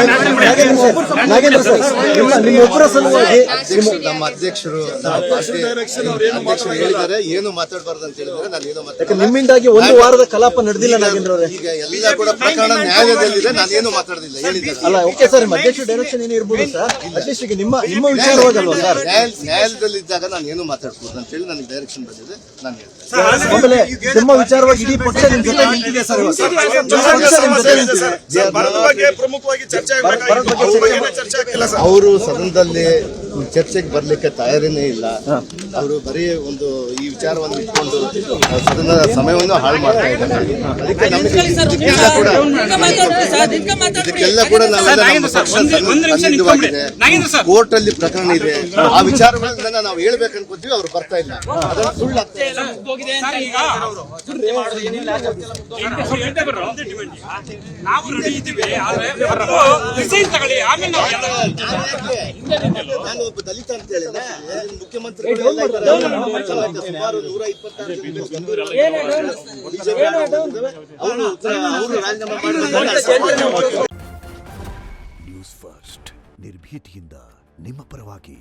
Nagendra sir, ನಿಮ್ಮ ಒಬ್ಬರ ಸಲುವಾಗಿ ನಮ್ಮ ಅಧ್ಯಕ್ಷರು ಹೇಳಿದ್ದಾರೆ, ಏನು ಮಾತಾಡಬಾರ್ದು ಅಂತ ಹೇಳಿದ್ರೆ ನಾನು ಏನು ಮಾತಾಡ. ನಿಮ್ಮಿಂದಾಗಿ ಒಂದು ವಾರದ ಕಲಾಪ ನಡೆದಿಲ್ಲ ನಾಗೇಂದ್ರ ಅವರೇ. ಈಗ ಎಲ್ಲ ಕೂಡ ಪ್ರಕರಣ ನ್ಯಾಯಾಲಯದಲ್ಲಿದೆ, ನಾನೇನು ಮಾತಾಡೋದಿಲ್ಲ ಹೇಳಿದ್ದಾರೆ. ಅಲ್ಲ, ಓಕೆ ಸರ್, ನಿಮ್ಮ ಅಧ್ಯಕ್ಷ ಡೈರೆಕ್ಷನ್ ಏನೇ ಇರ್ಬೋದು ಸರ್, ಅಟ್ಲೀಸ್ಟ್ ಈಗ ನಿಮ್ಮ ವಿಚಾರವಾಗಲ್ವಾ ಸರ್? ನ್ಯಾಯಾಲಯದಲ್ಲಿದ್ದಾಗ ನಾನು ಏನು ಮಾತಾಡ್ಬೋದು ಅಂತ ಹೇಳಿ ನನಗೆ ಡೈರೆಕ್ಷನ್ ಬಂದಿದೆ, ನಾನು ಹೇಳ್ತೇನೆ. ಆಮೇಲೆ ನಿಮ್ಮ ವಿಚಾರವಾಗಿ ಇಡೀ ಪಕ್ಷ ನಿಮ್ ಜೊತೆ ನಿಂತಿದೆ ಸರ್. ಅವರು ಸದನದಲ್ಲಿ ಚರ್ಚೆಗೆ ಬರ್ಲಿಕ್ಕೆ ತಯಾರಿನೇ ಇಲ್ಲ. ಅವರು ಬರೀ ಒಂದು ಈ ವಿಚಾರವನ್ನು ಇಟ್ಕೊಂಡು ಸದನದ ಸಮಯವನ್ನು ಹಾಳು ಮಾಡ್ತಾ ಇದ್ದಾರೆ. ಅದಕ್ಕೆ ಇದಕ್ಕೆಲ್ಲ ಕೂಡ ನಾವೆಲ್ಲ ನಮ್ಮ ಪಕ್ಷ ಸನ್ನಿಧವಾಗಿದೆ. ಕೋರ್ಟ್ ಅಲ್ಲಿ ಪ್ರಕರಣ ಇದೆ, ಆ ವಿಚಾರಗಳನ್ನ ನಾವು ಹೇಳ್ಬೇಕು ಅನ್ಕೋತೀವಿ, ಅವ್ರು ಬರ್ತಾ ಇಲ್ಲ. ಅದನ್ನು ಸುಳ್ಳು ಆಗ್ತಾ ಇಲ್ಲ. ನಾನು ಒಬ್ಬ ದಲಿತ ಅಂತ ಹೇಳಿದ್ರೆ ಮುಖ್ಯಮಂತ್ರಿ ಸುಮಾರು 126 ಅವರು ರಾಜೀನಾಮೆ ಮಾಡಿದ್ದಾರೆ. ನ್ಯೂಸ್ ಫಸ್ಟ್ ನಿರ್ಭೀತಿಯಿಂದ ನಿಮ್ಮ ಪರವಾಗಿ.